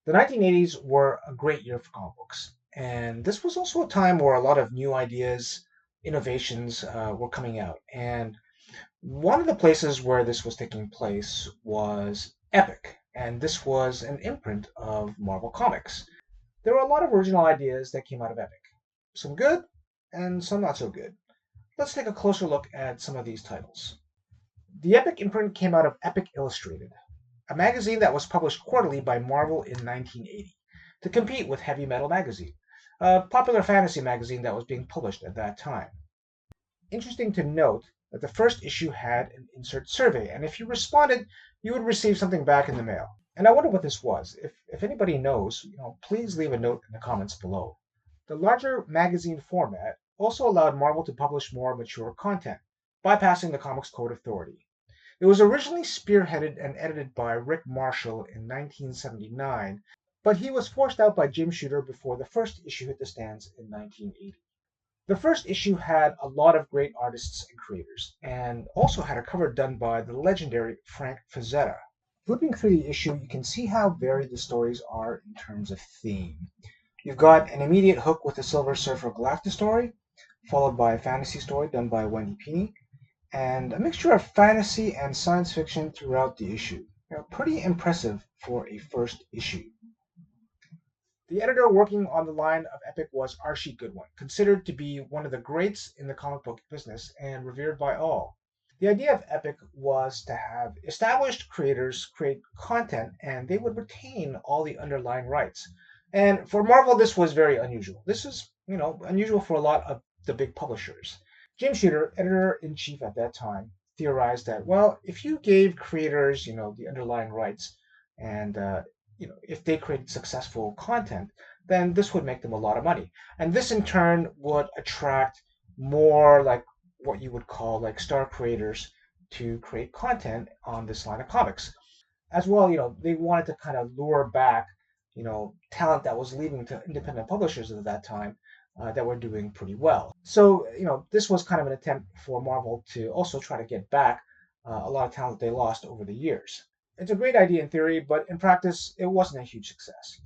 The 1980s were a great year for comic books, and this was also a time where a lot of new ideas, innovations were coming out. And one of the places where this was taking place was Epic, and this was an imprint of Marvel Comics. There were a lot of original ideas that came out of Epic, some good and some not so good. Let's take a closer look at some of these titles. The Epic imprint came out of Epic Illustrated, a magazine that was published quarterly by Marvel in 1980 to compete with Heavy Metal magazine, a popular fantasy magazine that was being published at that time. Interesting to note that the first issue had an insert survey, and if you responded, you would receive something back in the mail. And I wonder what this was. If anybody knows, please leave a note in the comments below. The larger magazine format also allowed Marvel to publish more mature content, bypassing the Comics Code Authority. It was originally spearheaded and edited by Rick Marshall in 1979, but he was forced out by Jim Shooter before the first issue hit the stands in 1980. The first issue had a lot of great artists and creators, and also had a cover done by the legendary Frank Frazetta. Flipping through the issue, you can see how varied the stories are in terms of theme. You've got an immediate hook with the Silver Surfer Galactus story, followed by a fantasy story done by Wendy Pini, and a mixture of fantasy and science fiction throughout the issue. Pretty impressive for a first issue. The editor working on the line of Epic was Archie Goodwin, considered to be one of the greats in the comic book business and revered by all. The idea of Epic was to have established creators create content and they would retain all the underlying rights. And for Marvel, this was very unusual. This is, unusual for a lot of the big publishers. Jim Shooter, editor-in-chief at that time, theorized that, well, if you gave creators, the underlying rights, and if they created successful content, then this would make them a lot of money, and this in turn would attract more like what you would call like star creators to create content on this line of comics. As well, they wanted to kind of lure back, talent that was leaving to independent publishers at that time that were doing pretty well. So, this was kind of an attempt for Marvel to also try to get back a lot of talent they lost over the years. It's a great idea in theory, but in practice, it wasn't a huge success.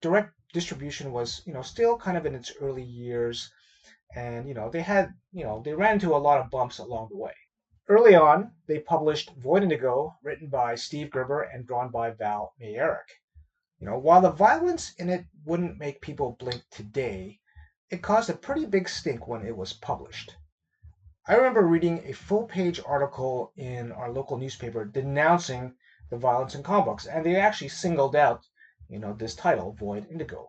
Direct distribution was, still kind of in its early years, and they ran into a lot of bumps along the way. Early on, they published Void Indigo, written by Steve Gerber and drawn by Val Mayerick. While the violence in it wouldn't make people blink today, it caused a pretty big stink when it was published. I remember reading a full-page article in our local newspaper denouncing the violence in comic books, and they actually singled out, this title, Void Indigo.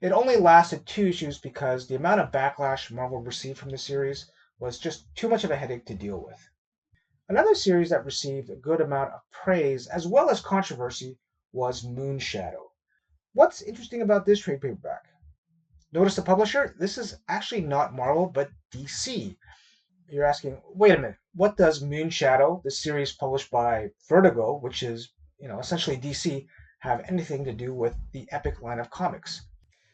It only lasted 2 issues because the amount of backlash Marvel received from the series was just too much of a headache to deal with. Another series that received a good amount of praise as well as controversy was Moonshadow. What's interesting about this trade paperback? Notice the publisher? This is actually not Marvel, but DC. You're asking, wait a minute, what does Moonshadow, the series published by Vertigo, which is, essentially DC, have anything to do with the Epic line of comics?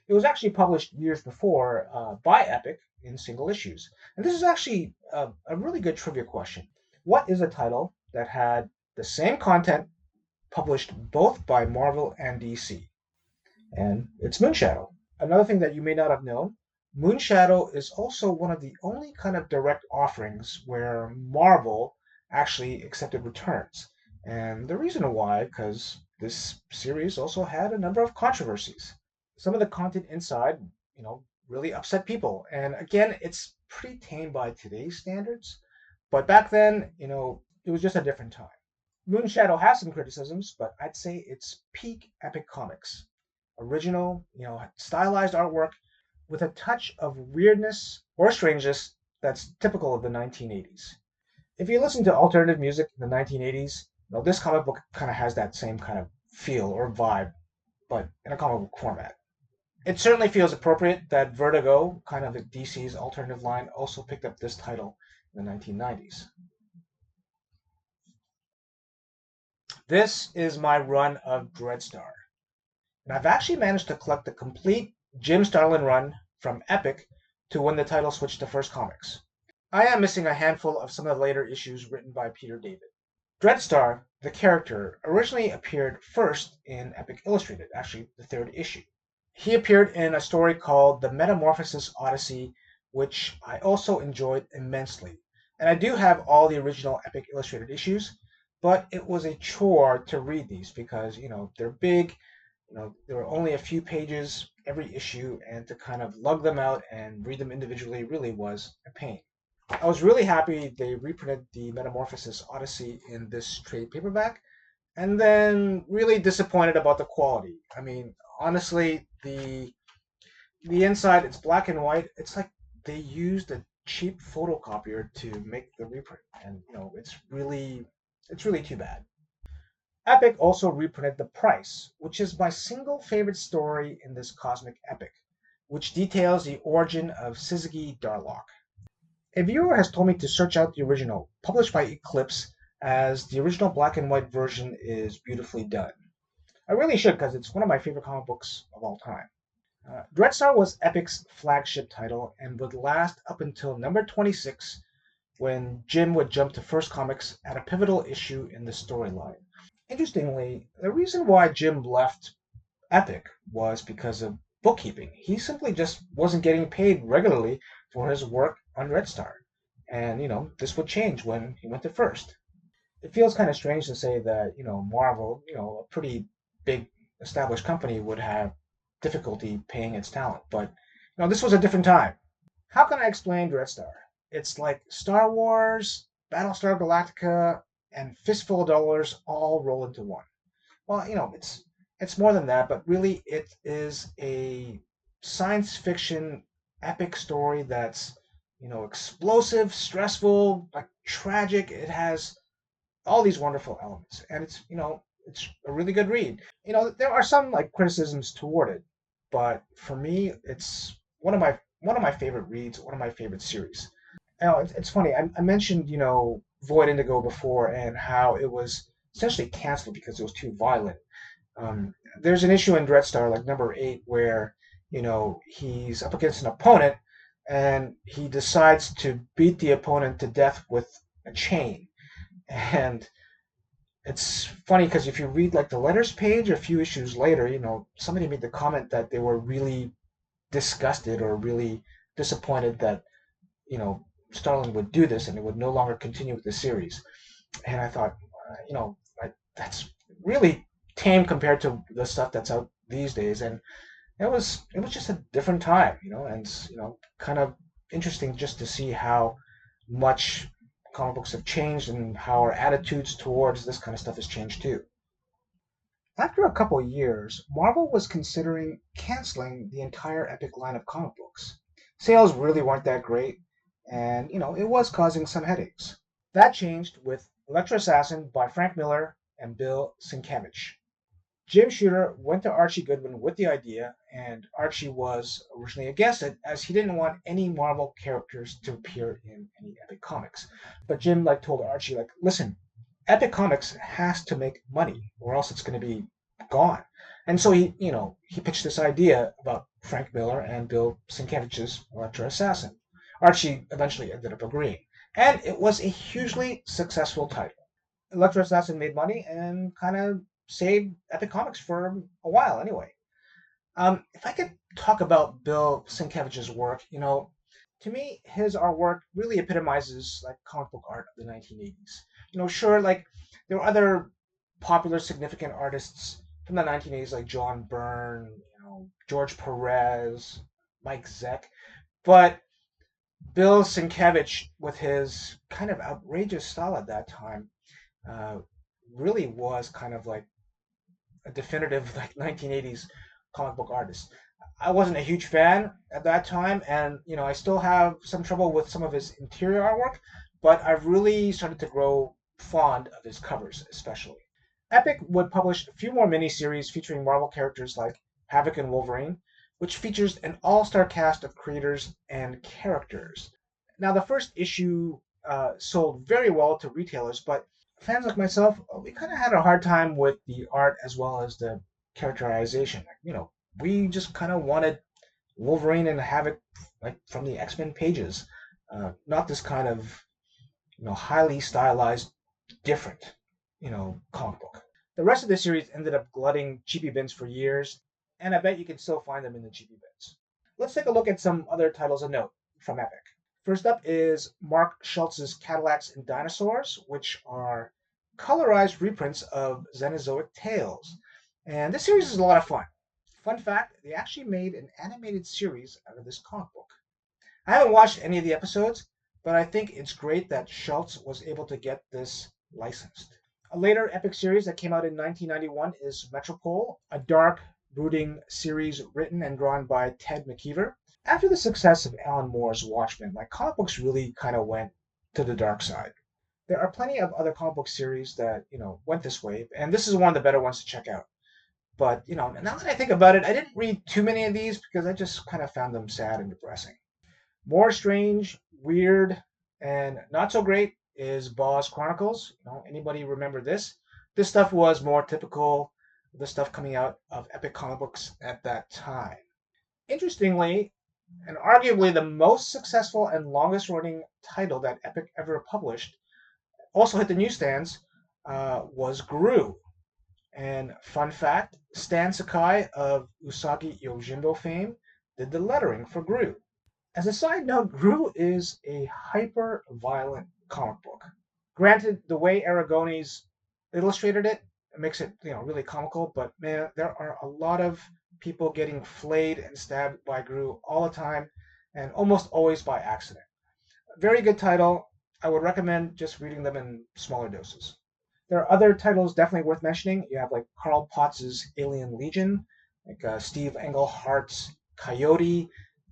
It was actually published years before by Epic in single issues. And this is actually a really good trivia question. What is a title that had the same content published both by Marvel and DC? And it's Moonshadow. Another thing that you may not have known, Moonshadow is also one of the only kind of direct offerings where Marvel actually accepted returns. And the reason why, because this series also had a number of controversies. Some of the content inside, really upset people. And again, it's pretty tame by today's standards. But back then, it was just a different time. Moonshadow has some criticisms, but I'd say it's peak Epic Comics. Original, stylized artwork with a touch of weirdness or strangeness that's typical of the 1980s. If you listen to alternative music in the 1980s, this comic book kind of has that same kind of feel or vibe, but in a comic book format. It certainly feels appropriate that Vertigo, kind of DC's alternative line, also picked up this title in the 1990s. This is my run of Dreadstar. And I've actually managed to collect the complete Jim Starlin run from Epic to when the title switched to First Comics. I am missing a handful of some of the later issues written by Peter David. Dreadstar, the character, originally appeared first in Epic Illustrated, actually the third issue. He appeared in a story called The Metamorphosis Odyssey, which I also enjoyed immensely. And I do have all the original Epic Illustrated issues, but it was a chore to read these because, they're big, there were only a few pages every issue, and to kind of lug them out and read them individually really was a pain. I was really happy they reprinted the Metamorphosis Odyssey in this trade paperback, and then really disappointed about the quality. I mean, honestly, the inside, it's black and white. It's like they used a cheap photocopier to make the reprint, and it's really too bad. Epic also reprinted The Price, which is my single favorite story in this cosmic epic, which details the origin of Syzygy Darlock. A viewer has told me to search out the original, published by Eclipse, as the original black and white version is beautifully done. I really should, because it's one of my favorite comic books of all time. Dreadstar was Epic's flagship title and would last up until number 26, when Jim would jump to First Comics at a pivotal issue in the storyline. Interestingly, the reason why Jim left Epic was because of bookkeeping. He simply just wasn't getting paid regularly for his work on Red Star. And, this would change when he went to First. It feels kind of strange to say that, Marvel, a pretty big established company, would have difficulty paying its talent. But, this was a different time. How can I explain Dreadstar? It's like Star Wars, Battlestar Galactica, and Fistful of Dollars all roll into one. Well, it's more than that, but really it is a science fiction epic story that's, explosive, stressful, like tragic. It has all these wonderful elements, and it's a really good read. There are some like criticisms toward it, but for me, it's one of my favorite reads, one of my favorite series. It's funny. I mentioned Void Indigo before and how it was essentially canceled because it was too violent. There's an issue in Dreadstar, like number 8, where he's up against an opponent and he decides to beat the opponent to death with a chain. And it's funny because if you read like the letters page a few issues later, somebody made the comment that they were really disgusted or really disappointed that Starlin would do this and it would no longer continue with the series. And I thought, that's really tame compared to the stuff that's out these days. And it was just a different time, and kind of interesting just to see how much comic books have changed and how our attitudes towards this kind of stuff has changed too. After a couple of years, Marvel was considering canceling the entire Epic line of comic books. Sales really weren't that great, and it was causing some headaches. That changed with Elektra Assassin by Frank Miller and Bill Sienkiewicz. Jim Shooter went to Archie Goodwin with the idea, and Archie was originally against it as he didn't want any Marvel characters to appear in any Epic comics. But Jim told Archie listen, Epic Comics has to make money or else it's going to be gone. And so he pitched this idea about Frank Miller and Bill Sienkiewicz's Elektra Assassin. Archie eventually ended up agreeing, and it was a hugely successful title. Elektra Assassin made money and kind of saved Epic Comics for a while anyway. If I could talk about Bill Sienkiewicz's work, to me, his artwork really epitomizes comic book art of the 1980s. Sure, there were other popular, significant artists from the 1980s like John Byrne, George Perez, Mike Zeck, but Bill Sienkiewicz, with his kind of outrageous style at that time, uh, really was kind of like a definitive 1980s comic book artist. I wasn't a huge fan at that time, and I still have some trouble with some of his interior artwork, but I've really started to grow fond of his covers, especially. Epic would publish a few more miniseries featuring Marvel characters like Havok and Wolverine, which features an all-star cast of creators and characters. Now, the first issue sold very well to retailers, but fans like myself, we kind of had a hard time with the art as well as the characterization. We just kind of wanted Wolverine and Havok from the X-Men pages, not this kind of highly stylized, different, comic book. The rest of the series ended up glutting cheapy bins for years, and I bet you can still find them in the cheapy bins. Let's take a look at some other titles of note from Epic. First up is Mark Schultz's Cadillacs and Dinosaurs, which are colorized reprints of Xenozoic Tales. And this series is a lot of fun. Fun fact, they actually made an animated series out of this comic book. I haven't watched any of the episodes, but I think it's great that Schultz was able to get this licensed. A later Epic series that came out in 1991 is Metropole, a dark, brooding series written and drawn by Ted McKeever. After the success of Alan Moore's Watchmen, comic books really kind of went to the dark side. There are plenty of other comic book series that, went this way, and this is one of the better ones to check out. But, now that I think about it, I didn't read too many of these because I just kind of found them sad and depressing. More strange, weird, and not so great is Boz Chronicles. Anybody remember this? This stuff was more typical of the stuff coming out of Epic comic books at that time. Interestingly, and arguably the most successful and longest running title that Epic ever published, also hit the newsstands, was Gru. And fun fact, Stan Sakai of Usagi Yojimbo fame did the lettering for Gru. As a side note, Gru is a hyper-violent comic book. Granted, the way Aragones illustrated it makes it, really comical, but man, there are a lot of people getting flayed and stabbed by Gru all the time, and almost always by accident. Very good title. I would recommend just reading them in smaller doses. There are other titles definitely worth mentioning. You have Carl Potts's Alien Legion, Steve Englehart's Coyote,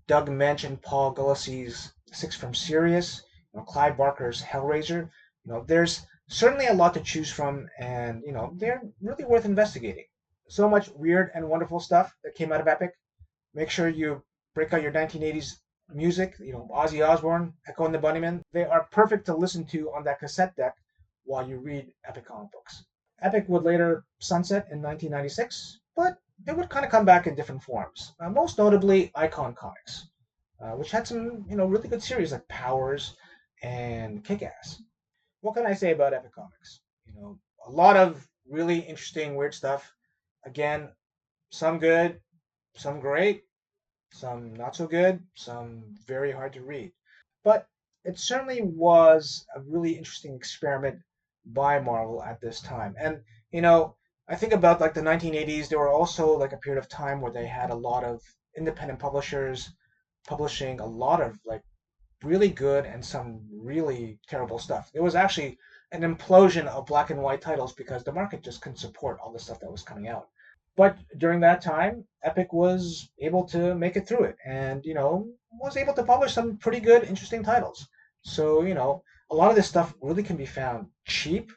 Doug Mensch and Paul Gullissy's Six from Sirius, Clive Barker's Hellraiser. There's certainly a lot to choose from, and they're really worth investigating. So much weird and wonderful stuff that came out of Epic. Make sure you break out your 1980s music, Ozzy Osbourne, Echo and the Bunnymen. They are perfect to listen to on that cassette deck while you read Epic comic books. Epic would later sunset in 1996, but it would kind of come back in different forms. Most notably, Icon Comics, which had some really good series like Powers and Kick-Ass. What can I say about Epic Comics? A lot of really interesting, weird stuff. Again, some good, some great, some not so good, some very hard to read. But it certainly was a really interesting experiment by Marvel at this time. And, I think about the 1980s, there were also a period of time where they had a lot of independent publishers publishing a lot of really good and some really terrible stuff. There was actually an implosion of black and white titles because the market just couldn't support all the stuff that was coming out. But during that time, Epic was able to make it through it and, was able to publish some pretty good, interesting titles. So, a lot of this stuff really can be found cheap.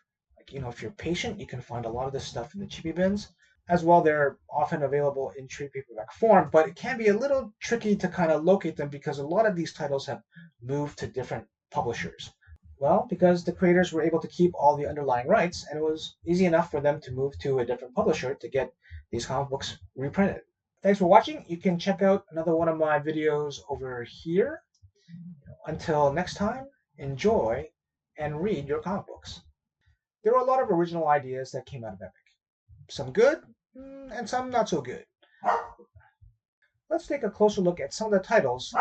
If you're patient, you can find a lot of this stuff in the cheapy bins. As well, they're often available in trade paperback form, but it can be a little tricky to kind of locate them because a lot of these titles have moved to different publishers. Well, because the creators were able to keep all the underlying rights, and it was easy enough for them to move to a different publisher to get these comic books reprinted. Thanks for watching. You can check out another one of my videos over here. Until next time, enjoy and read your comic books. There were a lot of original ideas that came out of Epic. Some good, and some not so good. Let's take a closer look at some of the titles